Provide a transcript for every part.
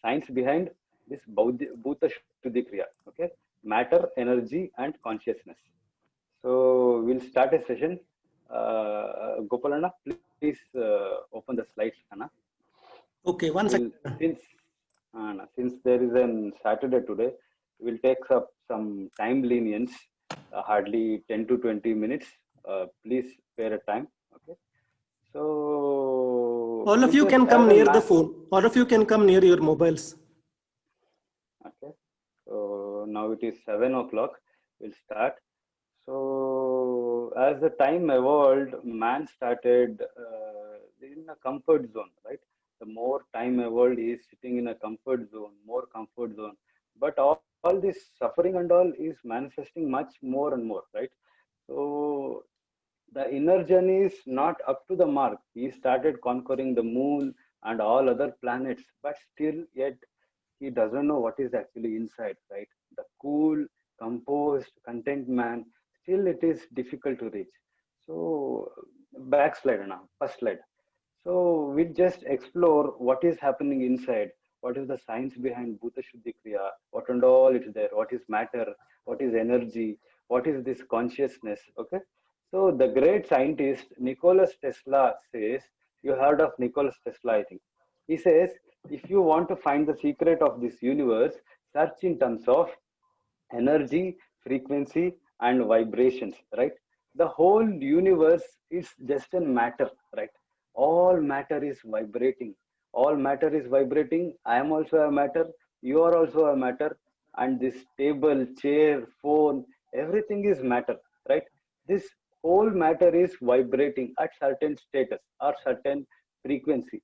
science behind this Bhuta Shuddhi Kriya. Okay, matter, energy, and consciousness. So we'll start a session. Gopalana, please open the slides, Anna. Okay, one We'll second. since there is an Saturday today, we'll take up some time lenience, hardly 10 to 20 minutes. Please spare a time. Okay. So All of we'll you just can have come a near the phone. All of you can come near your mobiles. Okay. So now it is 7 o'clock. We'll start. So as the time evolved, man started in a comfort zone, right? The more time evolved, he is sitting in a comfort zone, more comfort zone. But all this suffering and all is manifesting much more and more, right? So the inner journey is not up to the mark. He started conquering the moon and all other planets, but still yet he doesn't know what is actually inside, right? The cool, composed, content man, still it is difficult to reach. So backslide now, first slide. So we just explore what is happening inside, what is the science behind Bhuta Shuddhi Kriya, what and all is there, what is matter, what is energy, what is this consciousness, okay? So the great scientist Nicholas Tesla says, you heard of Nicholas Tesla, I think. He says, if you want to find the secret of this universe, search in terms of energy, frequency, and vibrations, right? The whole universe is just a matter, right? All matter is vibrating. All matter is vibrating. I am also a matter. You are also a matter. And this table, chair, phone, everything is matter, right? This whole matter is vibrating at certain status or certain frequency.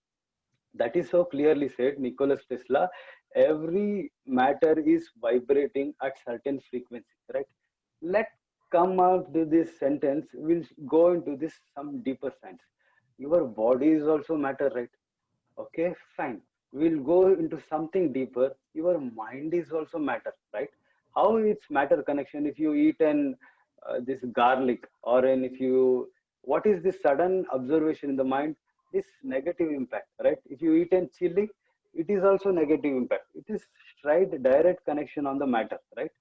That is so clearly said, Nicholas Tesla. Every matter is vibrating at certain frequency, right? Let come up to this sentence. We'll go into this some deeper sense. Your body is also matter, right? Okay, fine. We'll go into something deeper. Your mind is also matter, right? How it's matter connection if you eat an this garlic or an if you what is this sudden observation in the mind? This negative impact, right? If you eat an chili, it is also negative impact. It is straight direct connection on the matter, right?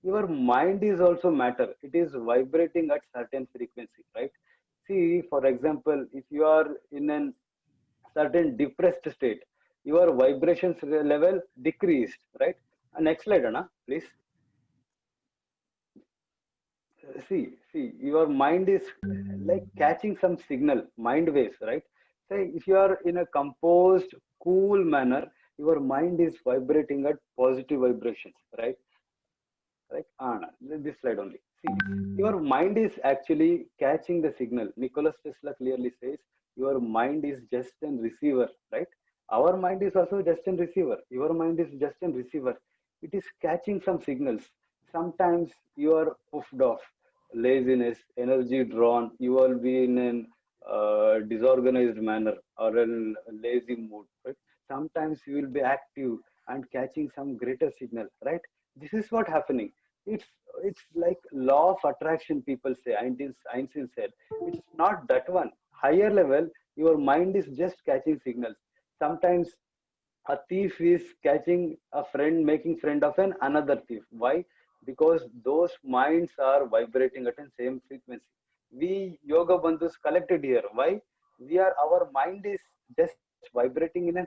Your mind is also matter. It is vibrating at certain frequency, right? See, for example, if you are in an certain depressed state, your vibrations level decreased, right? Next slide, Anna, please. See, your mind is like catching some signal, mind waves, right? Say, if you are in a composed, cool manner, your mind is vibrating at positive vibrations, right? Right? This slide only. See, your mind is actually catching the signal. Nicholas Tesla clearly says your mind is just a receiver, right? Our mind is also just a receiver. Your mind is just a receiver. It is catching some signals. Sometimes you are puffed off, laziness, energy drawn. You will be in an disorganized manner or a lazy mood, right? Sometimes you will be active and catching some greater signal, right? This is what happening. It's like law of attraction, people say. Einstein said it's not that one. Higher level, your mind is just catching signals. Sometimes a thief is catching a friend, making friend of an another thief. Why? Because those minds are vibrating at the same frequency. We yoga bandhus collected here. Why? We are our mind is just vibrating in a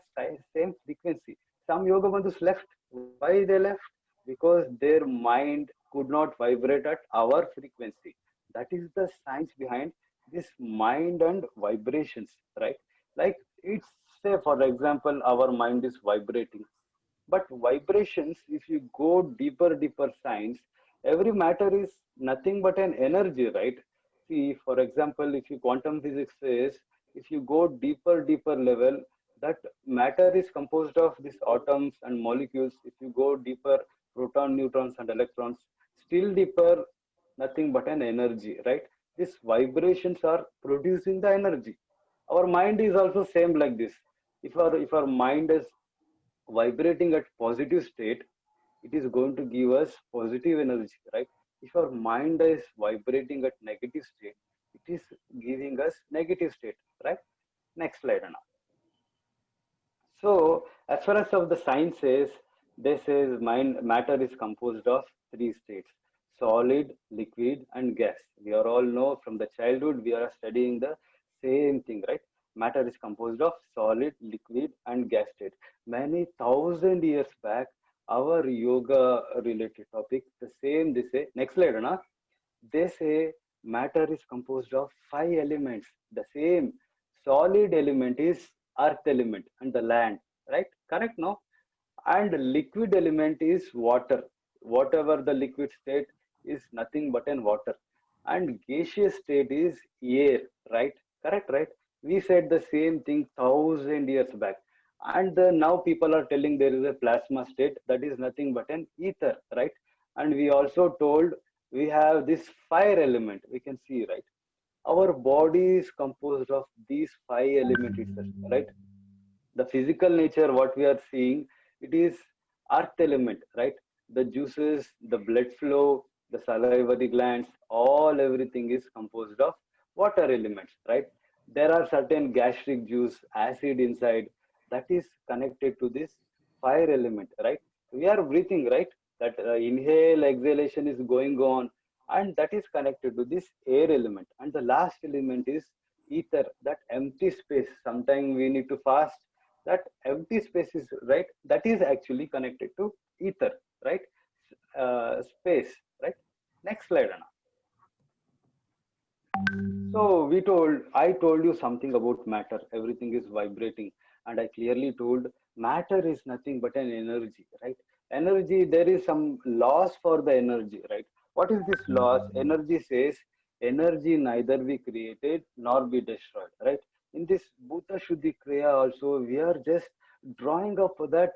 same frequency. Some yoga bandhus left. Why they left? Because their mind could not vibrate at our frequency. That is the science behind this mind and vibrations, right? Like it's say for example, our mind is vibrating, but vibrations, if you go deeper science, every matter is nothing but an energy, right? See, for example, if you quantum physics says, if you go deeper level, that matter is composed of these atoms and molecules. If you go deeper, proton, neutrons, and electrons, still deeper, nothing but an energy, right? These vibrations are producing the energy. Our mind is also same like this. If our mind is vibrating at positive state, it is going to give us positive energy, right? If our mind is vibrating at negative state, it is giving us negative state, right? Next slide, Anna. So, as far as of the science says, this is matter is composed of three states: solid, liquid, and gas. We are all know from the childhood we are studying the same thing, right? Matter is composed of solid, liquid, and gas state. Many thousand years back, our yoga related topic, the same they say. Next slide, na? They say matter is composed of five elements. The same solid element is earth element and the land, right? Correct, no? And liquid element is water. Whatever the liquid state is nothing but an water. And gaseous state is air, right? Correct, right? We said the same thing thousand years back. And now people are telling there is a plasma state that is nothing but an ether, right? And we also told we have this fire element. We can see, right? Our body is composed of these five elements itself, right? The physical nature what we are seeing, it is earth element, right? The juices, the blood flow, the salivary glands, all everything is composed of water elements, right? There are certain gastric juice acid inside that is connected to this fire element, right? We are breathing, right? That inhale exhalation is going on, and that is connected to this air element. And the last element is ether, that empty space. Sometimes we need to fast, that empty space is, right, that is actually connected to ether, right? Space, right? Next slide, Anna. So I told you something about matter. Everything is vibrating, and I clearly told matter is nothing but an energy, right? Energy, there is some loss for the energy, right? What is this loss? Energy says energy neither be created nor be destroyed, right? In this Bhuta Shuddhi Kriya also, we are just drawing up that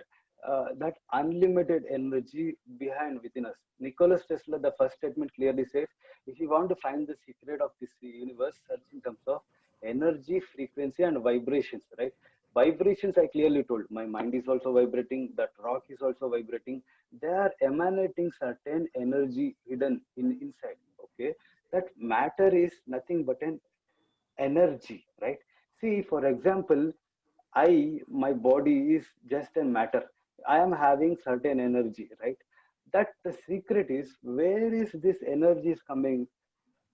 unlimited energy behind within us. Nicholas Tesla, the first statement clearly says, if you want to find the secret of this universe, search in terms of energy, frequency, and vibrations, right? Vibrations, I clearly told. My mind is also vibrating. That rock is also vibrating. They are emanating certain energy hidden inside. Okay, that matter is nothing but an energy, right? See, for example, my body is just a matter. I am having certain energy, right? That the secret is, where is this energy is coming?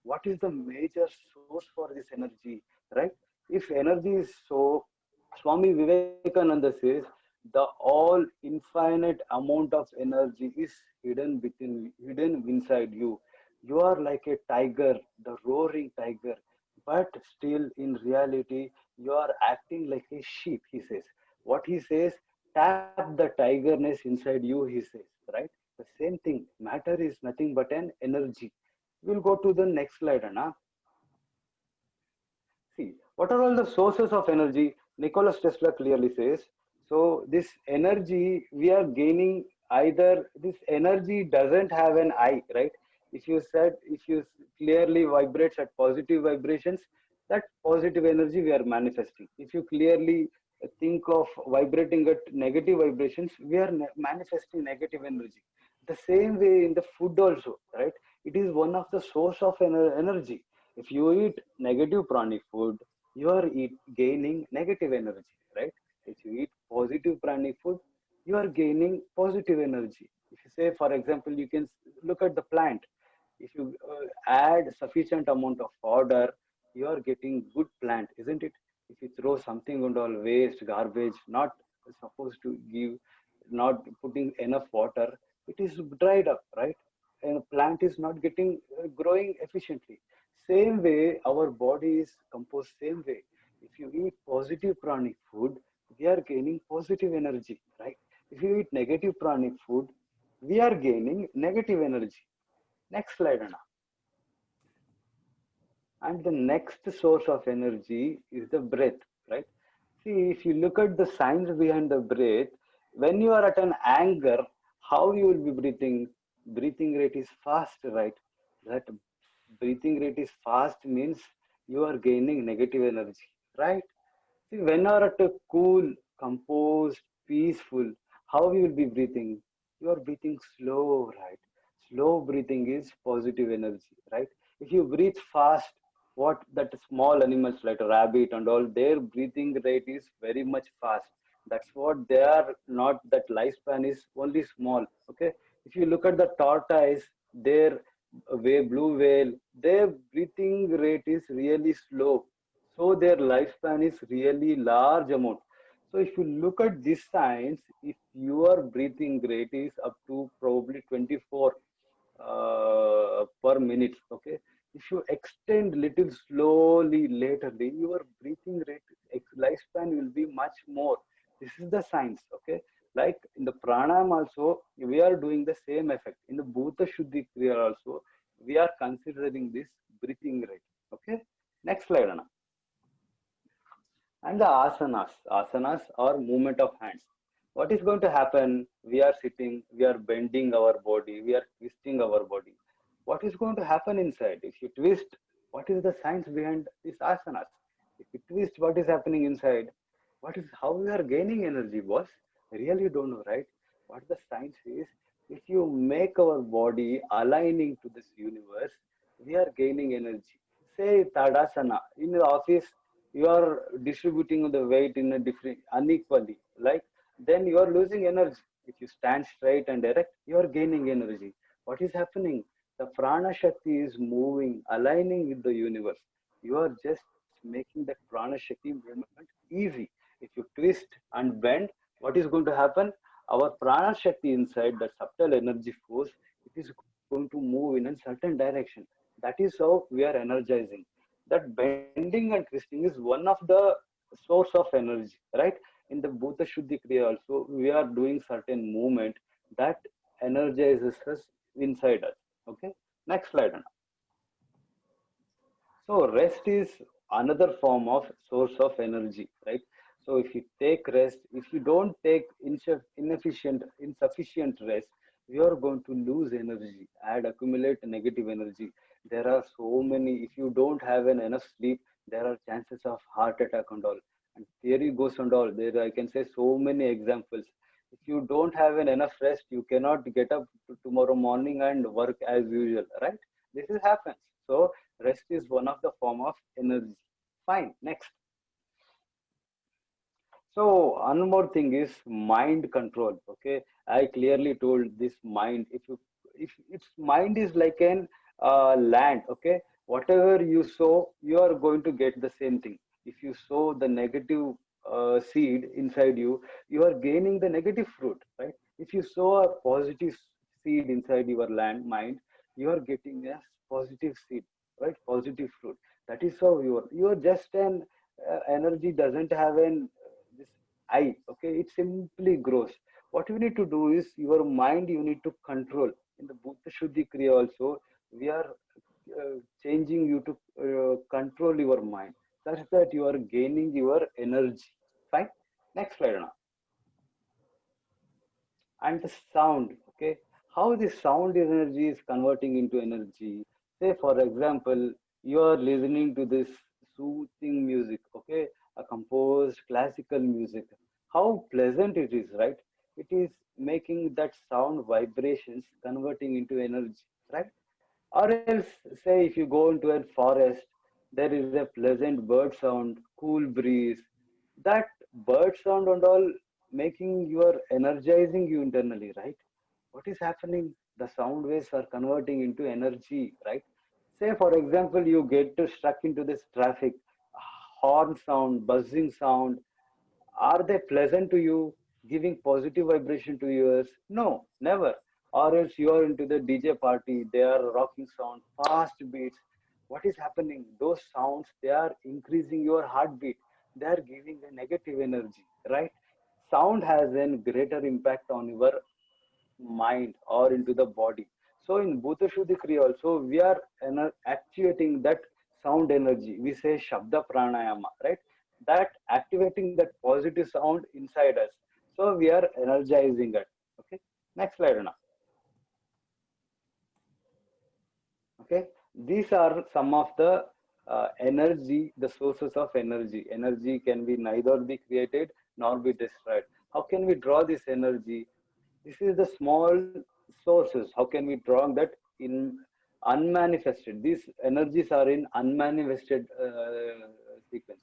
What is the major source for this energy, right? If energy is so, Swami Vivekananda says, the all infinite amount of energy is hidden inside you. You are like a tiger, the roaring tiger, but still in reality you are acting like a sheep, he says. What he says, tap the tigerness inside you, he says, right? The same thing, matter is nothing but an energy. We'll go to the next slide, Anna. See, what are all the sources of energy? Nikola Tesla clearly says. So this energy we are gaining, either this energy doesn't have an eye, right? If you clearly vibrates at positive vibrations, that positive energy we are manifesting. If you clearly think of vibrating at negative vibrations, we are manifesting negative energy. The same way in the food also, right? It is one of the source of energy. If you eat negative pranic food, you are gaining negative energy, right? If you eat positive pranic food, you are gaining positive energy. If you say, for example, you can look at the plant. If you add sufficient amount of fodder, you are getting good plant, isn't it? If you throw something on all waste, garbage, not supposed to give, not putting enough water, it is dried up, right? And plant is not getting growing efficiently. Same way, our body is composed same way. If you eat positive pranic food, we are gaining positive energy, right? If you eat negative pranic food, we are gaining negative energy. Next slide, Anna. And the next source of energy is the breath, right? See, if you look at the science behind the breath, when you are at an anger, how you will be breathing? Breathing rate is fast, right? That breathing rate is fast means you are gaining negative energy, right? See, when you are at a cool, composed, peaceful, how you will be breathing? You are breathing slow, right? Slow breathing is positive energy, right? If you breathe fast, what that small animals like a rabbit and all, their breathing rate is very much fast. That's what they are not, that lifespan is only small. Okay. If you look at the tortoise, their blue whale, their breathing rate is really slow. So their lifespan is really large amount. So if you look at this science, if your breathing rate is up to probably 24 per minute, okay, if you extend little slowly laterly, your breathing rate lifespan will be much more. This is the science, okay. Like in the pranayam also, we are doing the same effect. In the bhuta shuddhi kriya also, we are considering this breathing rate. Okay. Next slide, Anna. And the asanas. Asanas are movement of hands. What is going to happen? We are sitting, we are bending our body, we are twisting our body. What is going to happen inside? If you twist, what is the science behind this asanas? If you twist, what is happening inside? What is how we are gaining energy, boss? Really don't know, right? What the science is, if you make our body aligning to this universe, we are gaining energy. Say Tadasana. In the office, you are distributing the weight in a different unequally. Like then you are losing energy. If you stand straight and erect, you are gaining energy. What is happening? The prana shakti is moving, aligning with the universe. You are just making that prana shakti movement easy. If you twist and bend, what is going to happen? Our prana shakti inside, that subtle energy force, it is going to move in a certain direction. That is how we are energizing. That bending and twisting is one of the source of energy, right? In the bhuta shuddhi kriya also, we are doing certain movement that energizes us inside us. Okay. Next slide, Anna. So rest is another form of source of energy, right? So if you take rest, if you don't take insufficient rest, you are going to lose energy and accumulate negative energy. There are so many, if you don't have an enough sleep, there are chances of heart attack and all. And theory goes and all. There I can say so many examples. If you don't have an enough rest, you cannot get up tomorrow morning and work as usual, right? This is happens. So rest is one of the form of energy. Fine. Next. So one more thing is mind control. Okay, I clearly told this mind. If its mind is like an land. Okay, whatever you sow, you are going to get the same thing. If you sow the negative seed inside you, you are gaining the negative fruit, right? If you sow a positive seed inside your land mind, you are getting a positive seed, right? Positive fruit. That is how you are just an energy doesn't have an this I, okay, it simply grows. What you need to do is your mind you need to control. In the Bhuta Shuddhi Kriya also, we are changing you to control your mind such that you are gaining your energy. Fine. Next slide now. And the sound, okay, how the sound energy is converting into energy. Say for example, you are listening to this soothing music, okay, a composed classical music. How pleasant it is, right? It is making that sound vibrations converting into energy, right? Or else, say if you go into a forest, there is a pleasant bird sound, cool breeze. That bird sound and all making you are energizing you internally, right? What is happening? The sound waves are converting into energy, right? Say for example, you get to stuck into this traffic, horn sound, buzzing sound. Are they pleasant to you, giving positive vibration to yours? No, never. Or else you are into the DJ party, they are rocking sound, fast beats. What is happening? Those sounds, they are increasing your heartbeat. They are giving a negative energy, right? Sound has a greater impact on your mind or into the body. So in Bhuta Shuddhi Kriya also, we are actuating that sound energy. We say Shabda Pranayama, right? That activating that positive sound inside us. So we are energizing it. Okay. Next slide now. Okay. These are some of the energy, the sources of energy. Energy can be neither be created nor be destroyed. How can we draw this energy? This is the small sources. How can we draw that in unmanifested? These energies are in unmanifested sequence.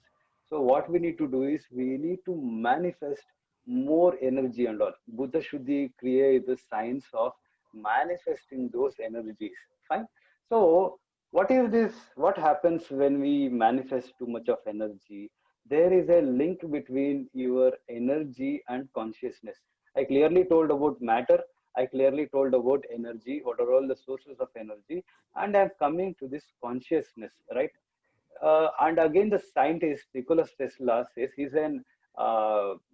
So what we need to do is we need to manifest more energy and all. Buddha Shuddhi Kriya is the science of manifesting those energies. Fine. So, what is this? What happens when we manifest too much of energy? There is a link between your energy and consciousness. I clearly told about matter. I clearly told about energy. What are all the sources of energy? And I'm coming to this consciousness, right? And again, the scientist Nikola Tesla says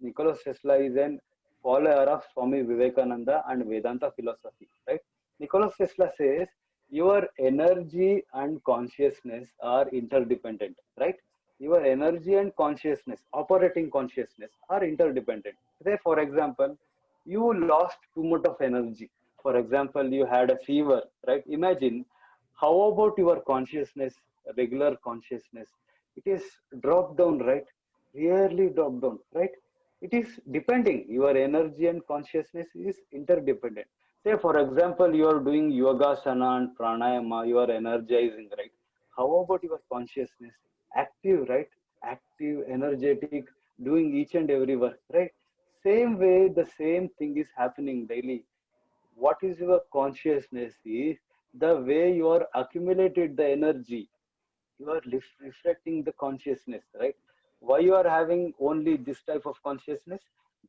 Nikola Tesla is an follower of Swami Vivekananda and Vedanta philosophy, right? Nikola Tesla says your energy and consciousness are interdependent, right? Your energy and consciousness, operating consciousness, are interdependent. Say, for example, you lost too much of energy. For example, you had a fever, right? Imagine how about your consciousness, regular consciousness? It is dropped down, right? Really dropped down, right? It is depending. Your energy and consciousness is interdependent. Say, for example, you are doing yoga, sana, and pranayama, you are energizing, right? How about your consciousness? Active, right? Active, energetic, doing each and every work, right? Same way, the same thing is happening daily. What is your consciousness is the way you are accumulated the energy. You are reflecting the consciousness, right? Why you are having only this type of consciousness?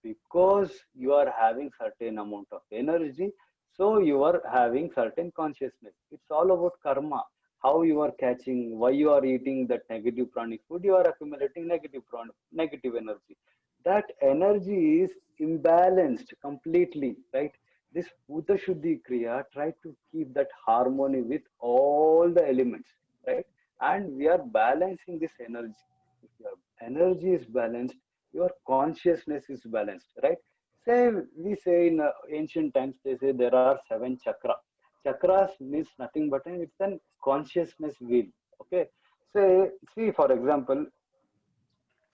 Because you are having certain amount of energy, so you are having certain consciousness. It's all about karma. How you are catching, why you are eating that negative pranic food, you are accumulating negative energy. That energy is imbalanced completely, right? This Bhuta Shuddhi Kriya try to keep that harmony with all the elements, right? And we are balancing this energy. If your energy is balanced, your consciousness is balanced, right? Say we say in ancient times they say there are 7 chakra. Chakras means nothing but it's an consciousness wheel. Okay, say see for example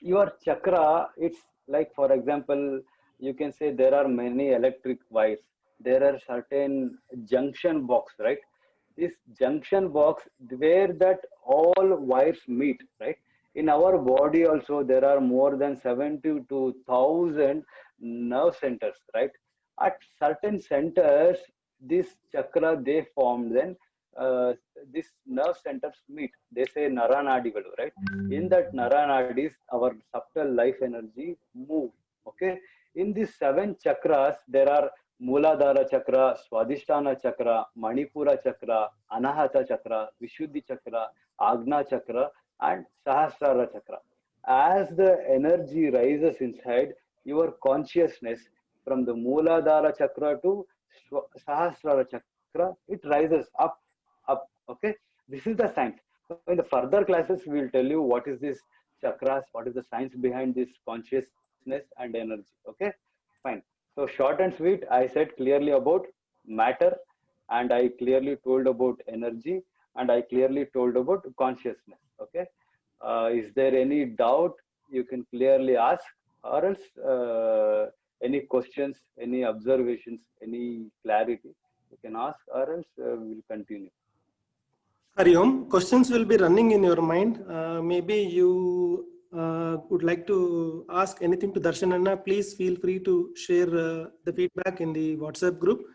your chakra, it's like for example you can say there are many electric wires, there are certain junction box, right? This junction box where that all wires meet, right? In our body also there are more than 72,000 nerve centers, right? At certain centers this chakra they form, then uh, this nerve centers meet, they say naranadigalu, right? In that naranadis our subtle life energy move. Okay, in these 7 chakras there are Muladhara chakra, Swadhisthana chakra, Manipura chakra, Anahata chakra, Vishuddhi chakra, Agna chakra, and Sahasrara chakra. As the energy rises inside your consciousness from the Muladhara chakra to Sahasrara chakra, it rises up. Okay, this is the science. So in the further classes, we will tell you what is this chakras, what is the science behind this consciousness and energy. Okay, fine. So short and sweet, I said clearly about matter, and I clearly told about energy, and I clearly told about consciousness. Okay, is there any doubt you can clearly ask, or else any questions, any observations, any clarity you can ask, or else we'll continue. Hariom, questions will be running in your mind. Maybe you would like to ask anything to Darshananna. Please feel free to share the feedback in the WhatsApp group.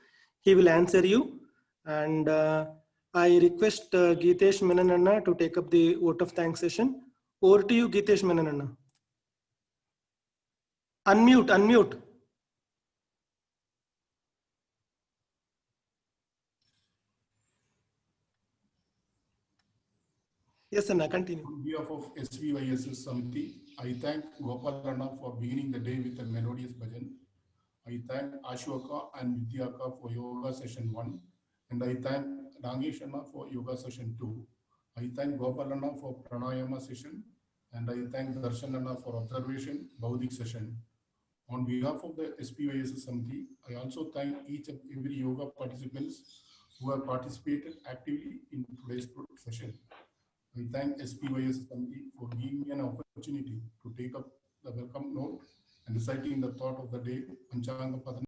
He will answer you. And I request Geetesh Menananna to take up the vote of thanks session. Over to you, Geetesh Menananna. Unmute, unmute. Yes, Anna, continue. On behalf of SVYSS Samiti, I thank Gopal Rana for beginning the day with a melodious bhajan. I thank Ashoka and Vidyaka for yoga session 1, and I thank Rangesh Anna for yoga session 2. I thank Gopal Rana for pranayama session, and I thank Darshan Anna for observation Baudik session. On behalf of the SPYSS Samiti, I also thank each and every yoga participants who have participated actively in today's session. I thank SPYS Committee for giving me an opportunity to take up the welcome note and reciting the thought of the day, Panchanga Padana.